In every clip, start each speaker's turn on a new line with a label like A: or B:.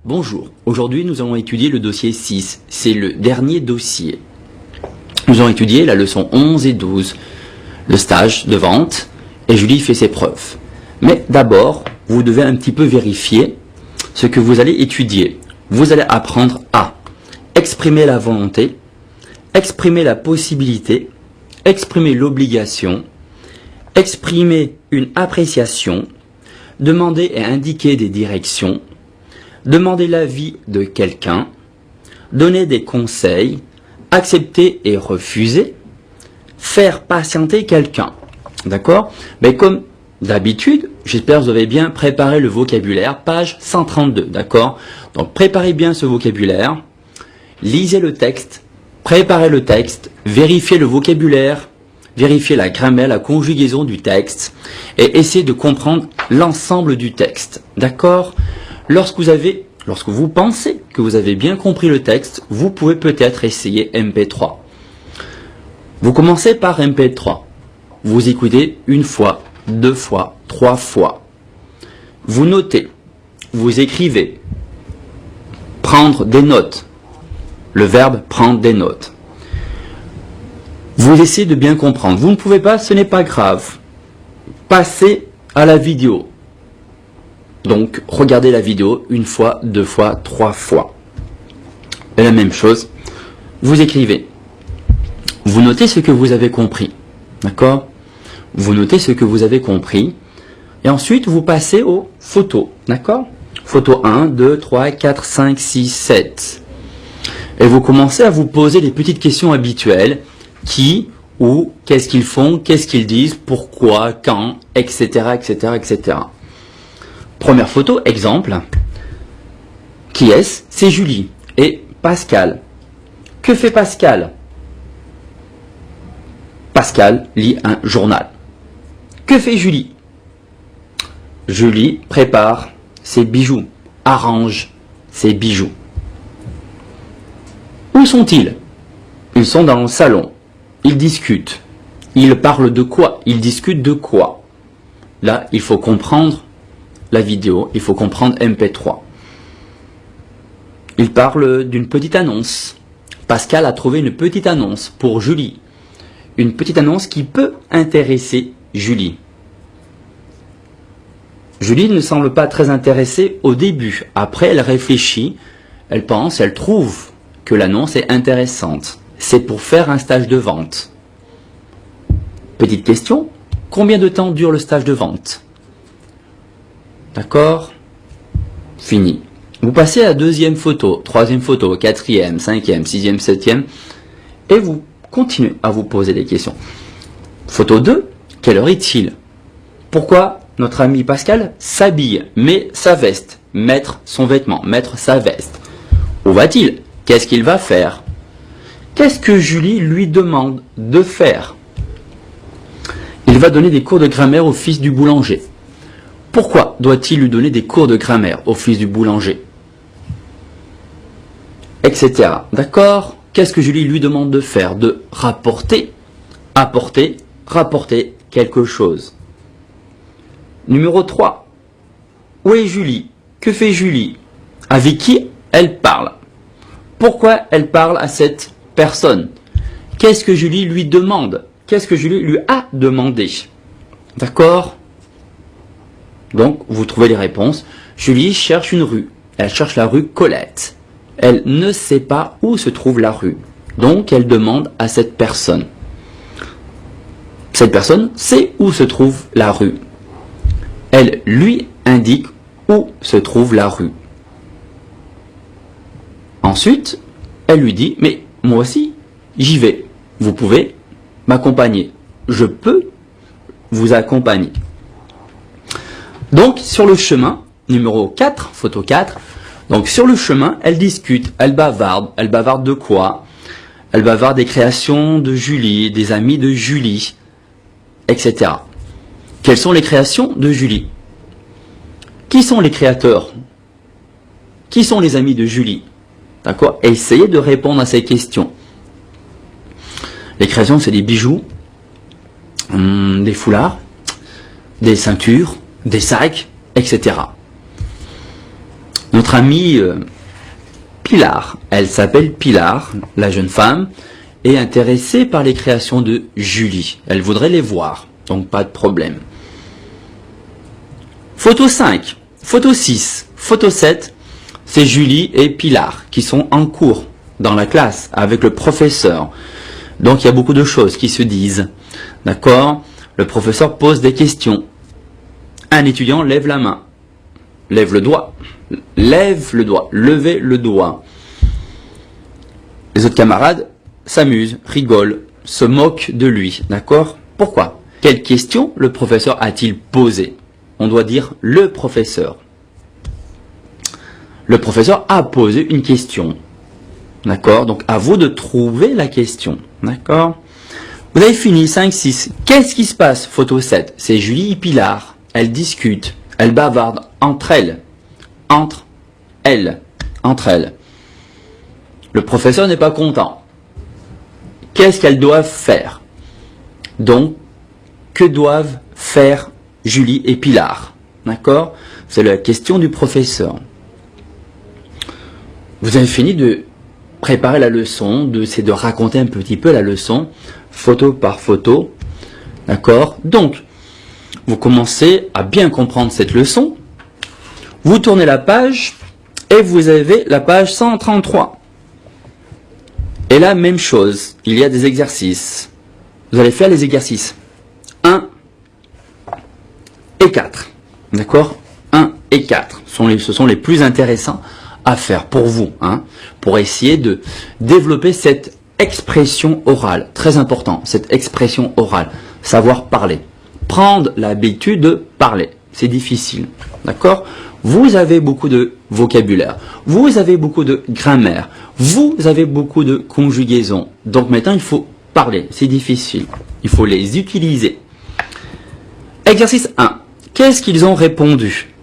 A: Bonjour, aujourd'hui nous allons étudier le dossier 6, c'est le dernier dossier. Nous allons étudier la leçon 11 et 12, le stage de vente, et Julie fait ses preuves. Mais d'abord, vous devez un petit peu vérifier ce que vous allez étudier. Vous allez apprendre à exprimer la volonté, exprimer la possibilité, exprimer l'obligation, exprimer une appréciation, demander et indiquer des directions, demander l'avis de quelqu'un, donner des conseils, accepter et refuser, faire patienter quelqu'un. D'accord? Mais comme d'habitude, j'espère que vous avez bien préparé le vocabulaire, page 132. D'accord? Donc préparez bien ce vocabulaire, lisez le texte, préparez le texte, vérifiez le vocabulaire, vérifiez la grammaire, la conjugaison du texte et essayez de comprendre l'ensemble du texte. D'accord? Lorsque vous pensez que vous avez bien compris le texte, vous pouvez peut-être essayer MP3. Vous commencez par MP3. Vous écoutez une fois, deux fois, trois fois. Vous notez, vous écrivez. Prendre des notes. Le verbe prendre des notes. Vous essayez de bien comprendre. Vous ne pouvez pas, ce n'est pas grave. Passez à la vidéo. Donc, regardez la vidéo une fois, deux fois, trois fois. Et la même chose, vous écrivez. Vous notez ce que vous avez compris. D'accord? Vous notez ce que vous avez compris. Et ensuite, vous passez aux photos. D'accord? Photo 1, 2, 3, 4, 5, 6, 7. Et vous commencez à vous poser les petites questions habituelles. Qui, où, qu'est-ce qu'ils font, qu'est-ce qu'ils disent, pourquoi, quand, etc., etc., etc. Première photo, exemple. Qui est-ce? C'est Julie. Et Pascal. Que fait Pascal? Pascal lit un journal. Que fait Julie? Julie prépare ses bijoux. Arrange ses bijoux. Où sont-ils? Ils sont dans le salon. Ils discutent. Ils parlent de quoi? Ils discutent de quoi? Là, il faut comprendre la vidéo, il faut comprendre MP3. Il parle d'une petite annonce. Pascal a trouvé une petite annonce pour Julie. Une petite annonce qui peut intéresser Julie. Julie ne semble pas très intéressée au début. Après, elle réfléchit, elle pense, elle trouve que l'annonce est intéressante. C'est pour faire un stage de vente. Petite question, combien de temps dure le stage de vente? D'accord? Fini. Vous passez à la deuxième photo, troisième photo, quatrième, cinquième, sixième, septième, et vous continuez à vous poser des questions. Photo 2, quelle heure est-il? Pourquoi notre ami Pascal s'habille, met sa veste, mettre son vêtement, mettre sa veste? Où va-t-il? Qu'est-ce qu'il va faire? Qu'est-ce que Julie lui demande de faire? Il va donner des cours de grammaire au fils du boulanger. Pourquoi doit-il lui donner des cours de grammaire au fils du boulanger? Etc. D'accord? Qu'est-ce que Julie lui demande de faire? De rapporter, apporter, rapporter quelque chose. Numéro 3. Où est Julie? Que fait Julie? Avec qui elle parle? Pourquoi elle parle à cette personne? Qu'est-ce que Julie lui demande? Qu'est-ce que Julie lui a demandé? D'accord? Donc, vous trouvez les réponses. Julie cherche une rue. Elle cherche la rue Colette. Elle ne sait pas où se trouve la rue. Donc, elle demande à cette personne. Cette personne sait où se trouve la rue. Elle lui indique où se trouve la rue. Ensuite, elle lui dit, mais moi aussi, j'y vais. Vous pouvez m'accompagner. Je peux vous accompagner. Donc, sur le chemin, numéro 4, photo 4, donc sur le chemin, elle discute, elle bavarde de quoi? Elle bavarde des créations de Julie, des amis de Julie, etc. Quelles sont les créations de Julie? Qui sont les créateurs? Qui sont les amis de Julie? D'accord? Essayez de répondre à ces questions. Les créations, c'est des bijoux, des foulards, des ceintures, des sacs, etc. Notre amie Pilar, elle s'appelle Pilar, la jeune femme, est intéressée par les créations de Julie. Elle voudrait les voir, donc pas de problème. Photo 5, photo 6, photo 7, c'est Julie et Pilar qui sont en cours dans la classe avec le professeur. Donc il y a beaucoup de choses qui se disent. D'accord? Le professeur pose des questions. Un étudiant lève la main. Lève le doigt. Lève le doigt. Levez le doigt. Les autres camarades s'amusent, rigolent, se moquent de lui. D'accord? Pourquoi? Quelle question le professeur a-t-il posé? On doit dire le professeur. Le professeur a posé une question. D'accord? Donc à vous de trouver la question. D'accord? Vous avez fini, 5, 6. Qu'est-ce qui se passe? Photo 7. C'est Julie et Pilar. Elles discutent. Elles bavardent entre elles. Entre elles. Entre elles. Le professeur n'est pas content. Qu'est-ce qu'elles doivent faire? Donc, que doivent faire Julie et Pilar? D'accord? C'est la question du professeur. Vous avez fini de préparer la leçon, de raconter un petit peu la leçon, photo par photo. D'accord? Donc, vous commencez à bien comprendre cette leçon. Vous tournez la page et vous avez la page 133. Et là, même chose, il y a des exercices. Vous allez faire les exercices 1 et 4. D'accord? 1 et 4. Ce sont les plus intéressants à faire pour vous, hein, pour essayer de développer cette expression orale. Très important, cette expression orale. Savoir parler. Prendre l'habitude de parler. C'est difficile. D'accord? Vous avez beaucoup de vocabulaire. Vous avez beaucoup de grammaire. Vous avez beaucoup de conjugaisons. Donc maintenant, il faut parler. C'est difficile. Il faut les utiliser. Exercice 1. Qu'est-ce qu'ils ont répondu?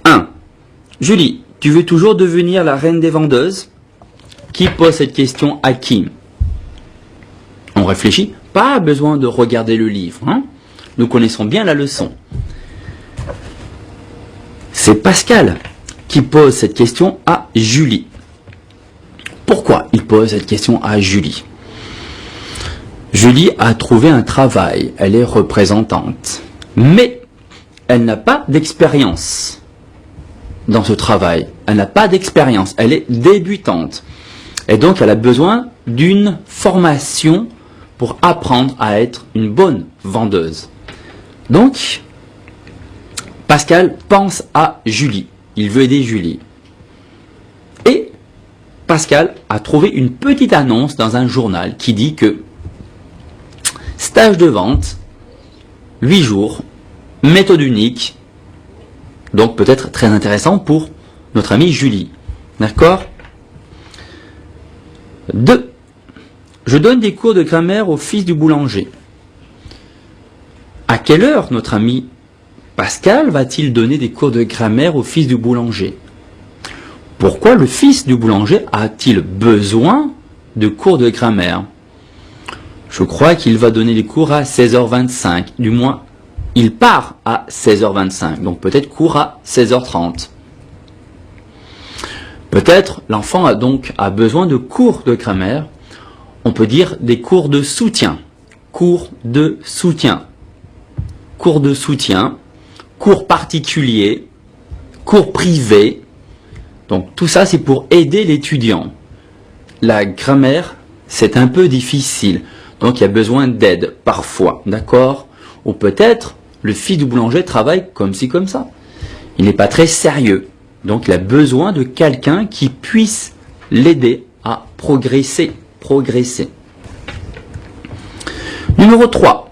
A: 1. Julie, tu veux toujours devenir la reine des vendeuses? Qui pose cette question à qui? On réfléchit. Pas besoin de regarder le livre. Hein? Nous connaissons bien la leçon. C'est Pascal qui pose cette question à Julie. Pourquoi il pose cette question à Julie? Julie a trouvé un travail. Elle est représentante. Mais elle n'a pas d'expérience dans ce travail. Elle n'a pas d'expérience. Elle est débutante. Et donc, elle a besoin d'une formation pour apprendre à être une bonne vendeuse. Donc, Pascal pense à Julie. Il veut aider Julie. Et Pascal a trouvé une petite annonce dans un journal qui dit que stage de vente, 8 jours, méthode unique, donc peut-être très intéressant pour notre amie Julie. D'accord? 2. Je donne des cours de grammaire au fils du boulanger. À quelle heure notre ami Pascal va-t-il donner des cours de grammaire au fils du boulanger? Pourquoi le fils du boulanger a-t-il besoin de cours de grammaire? Je crois qu'il va donner des cours à 16h25. Du moins, il part à 16h25. Donc peut-être cours à 16h30. Peut-être l'enfant a besoin de cours de grammaire. On peut dire des cours de soutien. Cours de soutien. Cours de soutien. Cours particuliers. Cours privés. Donc tout ça, c'est pour aider l'étudiant. La grammaire, c'est un peu difficile. Donc il y a besoin d'aide parfois. D'accord? Ou peut-être le fils du boulanger travaille comme ci, comme ça. Il n'est pas très sérieux. Donc il a besoin de quelqu'un qui puisse l'aider à progresser. Numéro 3.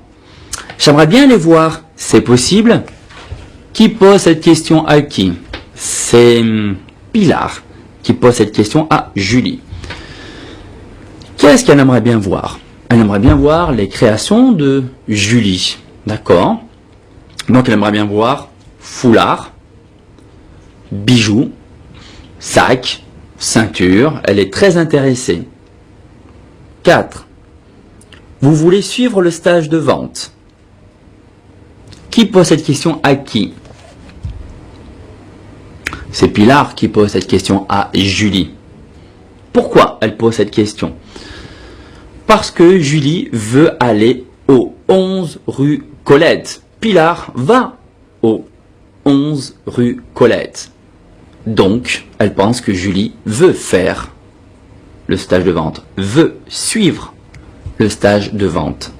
A: J'aimerais bien les voir. C'est possible? Qui pose cette question à qui? C'est Pilar qui pose cette question à Julie. Qu'est-ce qu'elle aimerait bien voir? Elle aimerait bien voir les créations de Julie. D'accord? Donc elle aimerait bien voir foulard, bijoux, sac, ceinture. Elle est très intéressée. 4. Vous voulez suivre le stage de vente? Qui pose cette question à qui? c'est Pilar qui pose cette question à Julie. Pourquoi elle pose cette question? Parce que Julie veut aller au 11 rue Colette. Pilar va au 11 rue Colette. Donc, elle pense que Julie veut faire le stage de vente, veut suivre le stage de vente.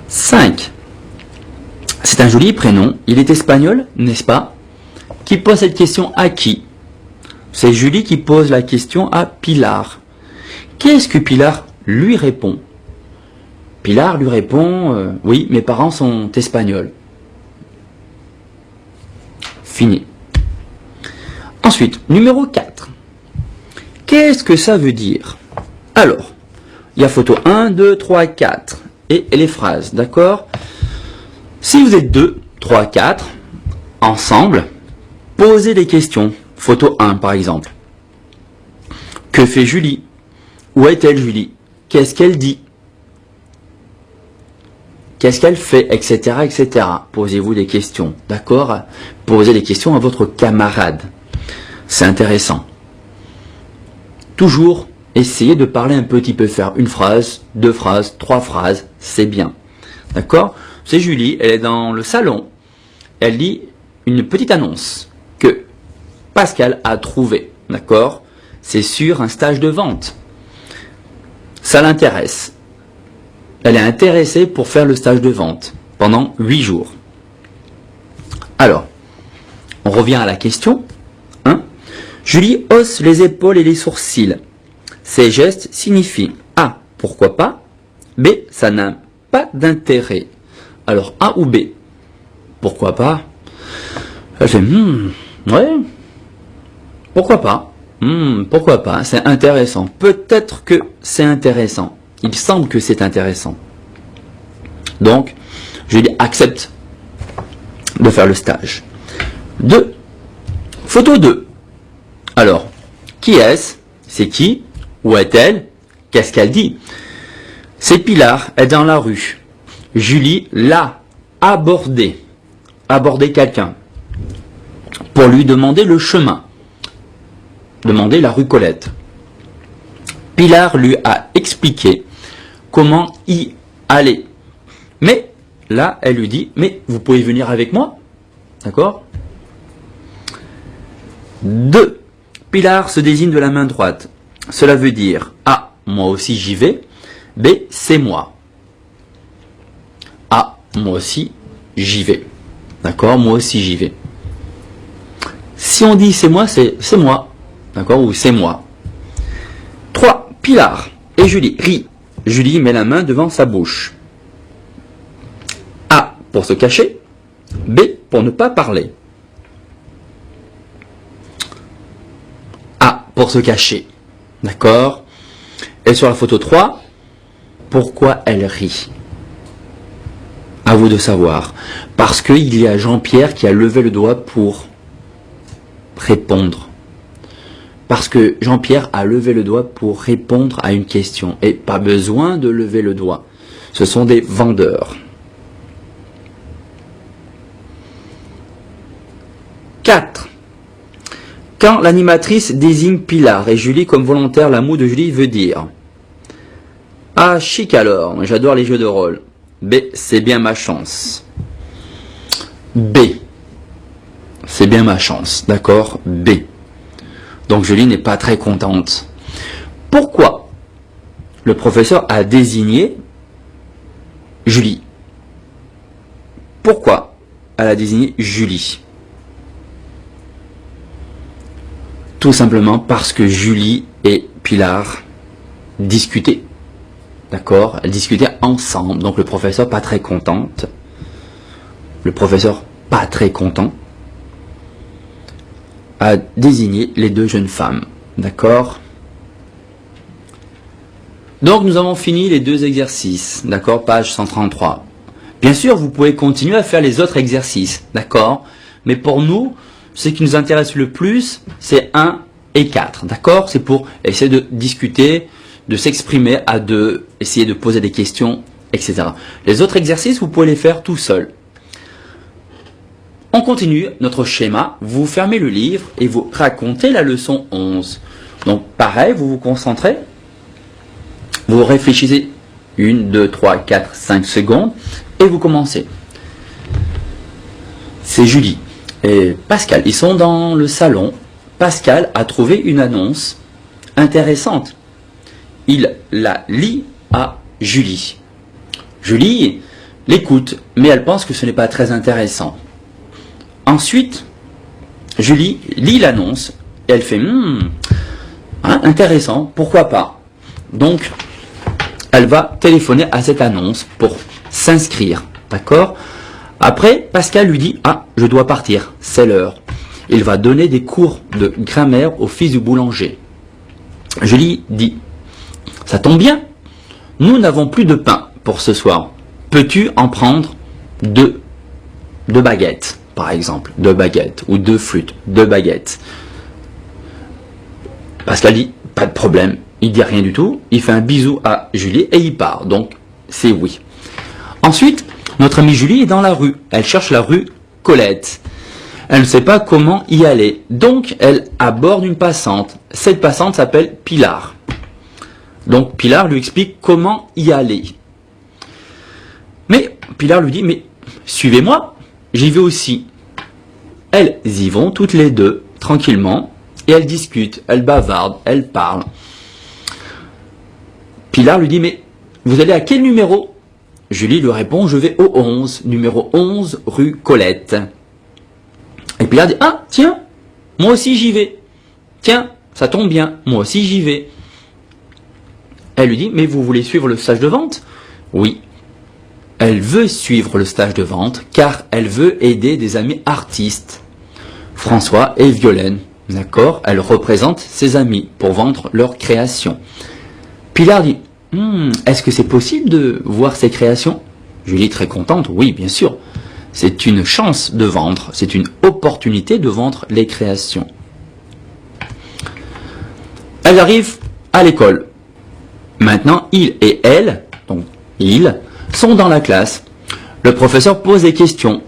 A: 5. C'est un joli prénom, il est espagnol, n'est-ce pas? Qui pose cette question à qui? C'est Julie qui pose la question à Pilar. Qu'est-ce que Pilar lui répond? Pilar lui répond, oui, mes parents sont espagnols. Fini. Ensuite, numéro 4. Qu'est-ce que ça veut dire? Alors, il y a photo 1, 2, 3, 4 et les phrases, d'accord? Si vous êtes 2, 3, 4, ensemble, posez des questions. Photo 1 par exemple. Que fait Julie? Où est-elle Julie? Qu'est-ce qu'elle dit? Qu'est-ce qu'elle fait? Etc. etc. Posez-vous des questions, d'accord? Posez des questions à votre camarade. C'est intéressant. Toujours essayez de parler un petit peu, faire une phrase, 2 phrases, 3 phrases, c'est bien. D'accord? C'est Julie, elle est dans le salon. Elle lit une petite annonce que Pascal a trouvée. D'accord? C'est sur un stage de vente. Ça l'intéresse. Elle est intéressée pour faire le stage de vente pendant 8 jours. Alors, on revient à la question. Hein? Julie hausse les épaules et les sourcils. Ces gestes signifient A, pourquoi pas, B, ça n'a pas d'intérêt. Alors A ou B? Pourquoi pas? Elle fait ouais, pourquoi pas? Pourquoi pas? C'est intéressant. Peut-être que c'est intéressant. Il semble que c'est intéressant. Donc, je dis accepte de faire le stage. 2. Photo 2. Alors, qui est-ce? C'est qui? Où est-elle? Qu'est-ce qu'elle dit? C'est Pilar, elle est dans la rue. Julie l'a abordé. Aborder quelqu'un. Pour lui demander le chemin. Demander la rue Colette. Pilar lui a expliqué comment y aller. Mais, là, elle lui dit, mais vous pouvez venir avec moi? D'accord? 2. Pilar se désigne de la main droite. Cela veut dire A, moi aussi j'y vais. B, c'est moi. A, moi aussi j'y vais. D'accord? Moi aussi j'y vais. Si on dit c'est moi, c'est moi. D'accord? Ou c'est moi. 3. Pilar et Julie rient. Julie met la main devant sa bouche. A, pour se cacher. B, pour ne pas parler. A, pour se cacher. D'accord? Et sur la photo 3, pourquoi elle rit? À vous de savoir. Parce qu'il y a Jean-Pierre qui a levé le doigt pour répondre. Parce que Jean-Pierre a levé le doigt pour répondre à une question. Et pas besoin de lever le doigt. Ce sont des vendeurs. 4. Quand l'animatrice désigne Pilar et Julie comme volontaire, la moue de Julie veut dire A, chic alors, j'adore les jeux de rôle. B, c'est bien ma chance. B, c'est bien ma chance, d'accord? B. Donc Julie n'est pas très contente. Pourquoi le professeur a désigné Julie? Pourquoi elle a désigné Julie? Tout simplement parce que Julie et Pilar discutaient. D'accord? Elles discutaient ensemble. Donc le professeur pas très contente. Le professeur pas très content a désigné les deux jeunes femmes. D'accord? Donc nous avons fini les 2 exercices. D'accord? Page 133. Bien sûr, vous pouvez continuer à faire les autres exercices. D'accord? Mais pour nous, ce qui nous intéresse le plus, c'est 1 et 4. D'accord? C'est pour essayer de discuter, de s'exprimer à deux, essayer de poser des questions, etc. Les autres exercices, vous pouvez les faire tout seul. On continue notre schéma, vous fermez le livre et vous racontez la leçon 11. Donc pareil, vous vous concentrez, vous réfléchissez 1, 2, 3, 4, 5 secondes et vous commencez. C'est Julie et Pascal, ils sont dans le salon. Pascal a trouvé une annonce intéressante. Il la lit à Julie. Julie l'écoute, mais elle pense que ce n'est pas très intéressant. Ensuite, Julie lit l'annonce et elle fait intéressant, pourquoi pas. Donc, elle va téléphoner à cette annonce pour s'inscrire, d'accord? Après, Pascal lui dit je dois partir, c'est l'heure. Il va donner des cours de grammaire au fils du boulanger. Julie dit ça tombe bien, nous n'avons plus de pain pour ce soir. Peux-tu en prendre deux baguettes, par exemple, 2 baguettes, ou 2 flûtes, 2 baguettes. Pascal dit, pas de problème, il dit rien du tout, il fait un bisou à Julie et il part, donc c'est oui. Ensuite, notre amie Julie est dans la rue, elle cherche la rue Colette. Elle ne sait pas comment y aller, donc elle aborde une passante. Cette passante s'appelle Pilar. Donc Pilar lui explique comment y aller. Mais Pilar lui dit, mais suivez-moi, j'y vais aussi. Elles y vont toutes les deux, tranquillement, et elles discutent, elles bavardent, elles parlent. Pilar lui dit, mais vous allez à quel numéro? Julie lui répond, je vais au 11, numéro 11, rue Colette. Et Pilar dit, tiens, moi aussi j'y vais. Tiens, ça tombe bien, moi aussi j'y vais. Elle lui dit, mais vous voulez suivre le stage de vente? Oui. Elle veut suivre le stage de vente car elle veut aider des amis artistes, François et Violaine. D'accord? Elle représente ses amis pour vendre leurs créations. Pilar dit, est-ce que c'est possible de voir ces créations? Julie très contente, oui bien sûr. C'est une chance de vendre, c'est une opportunité de vendre les créations. Elle arrive à l'école. Maintenant, il et elle, donc ils, sont dans la classe. Le professeur pose des questions.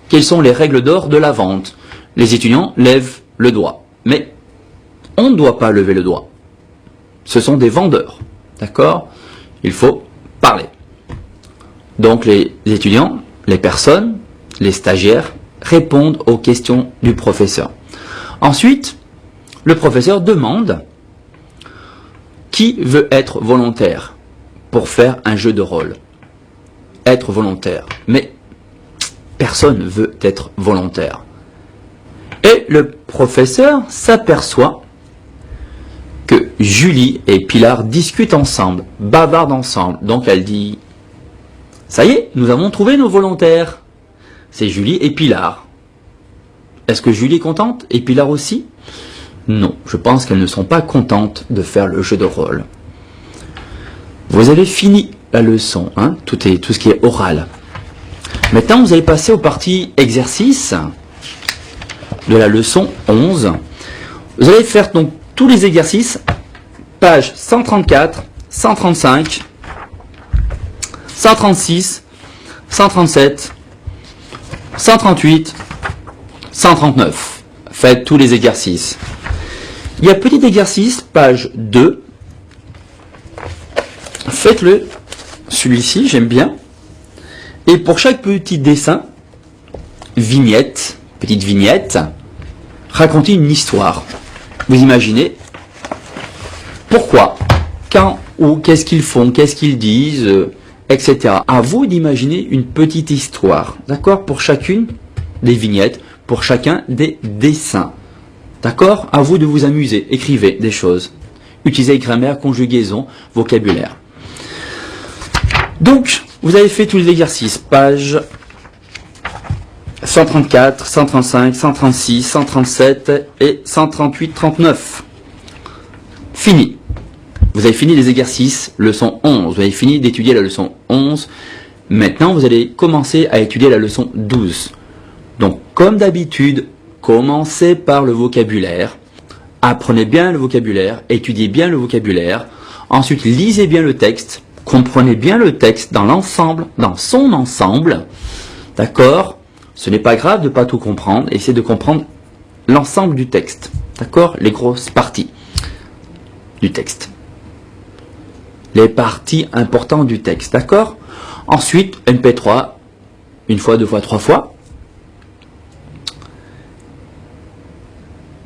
A: Quelles sont les règles d'or de la vente? Les étudiants lèvent le doigt. Mais on ne doit pas lever le doigt. Ce sont des vendeurs. D'accord? Il faut parler. Donc les étudiants, les personnes, les stagiaires répondent aux questions du professeur. Ensuite, le professeur demande qui veut être volontaire pour faire un jeu de rôle. Être volontaire. Mais personne ne veut être volontaire. Et le professeur s'aperçoit que Julie et Pilar discutent ensemble, bavardent ensemble. Donc elle dit, ça y est, nous avons trouvé nos volontaires. C'est Julie et Pilar. Est-ce que Julie est contente et Pilar aussi? Non, je pense qu'elles ne sont pas contentes de faire le jeu de rôle. Vous avez fini la leçon, tout ce qui est oral. Maintenant, vous allez passer aux parties exercices de la leçon 11. Vous allez faire donc tous les exercices, pages 134, 135, 136, 137, 138, 139. Faites tous les exercices. Il y a petit exercice, page 2. Faites-le. Celui-ci, j'aime bien. Et pour chaque petit dessin, vignette, petite vignette, racontez une histoire. Vous imaginez pourquoi, quand, où, qu'est-ce qu'ils font, qu'est-ce qu'ils disent, etc. À vous d'imaginer une petite histoire, d'accord? Pour chacune des vignettes, pour chacun des dessins. D'accord? À vous de vous amuser. Écrivez des choses. Utilisez grammaire, conjugaison, vocabulaire. Donc, vous avez fait tous les exercices. Page 134, 135, 136, 137 et 138, 39. Fini. Vous avez fini les exercices, leçon 11. Vous avez fini d'étudier la leçon 11. Maintenant, vous allez commencer à étudier la leçon 12. Donc, comme d'habitude, commencez par le vocabulaire. Apprenez bien le vocabulaire, étudiez bien le vocabulaire. Ensuite, lisez bien le texte. Comprenez bien le texte dans l'ensemble, dans son ensemble. D'accord? Ce n'est pas grave de ne pas tout comprendre, essayez de comprendre l'ensemble du texte, d'accord? Les grosses parties du texte. Les parties importantes du texte, d'accord? Ensuite, MP3, une fois, deux fois, trois fois.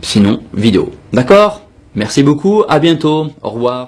A: Sinon, vidéo, d'accord? Merci beaucoup, à bientôt, au revoir.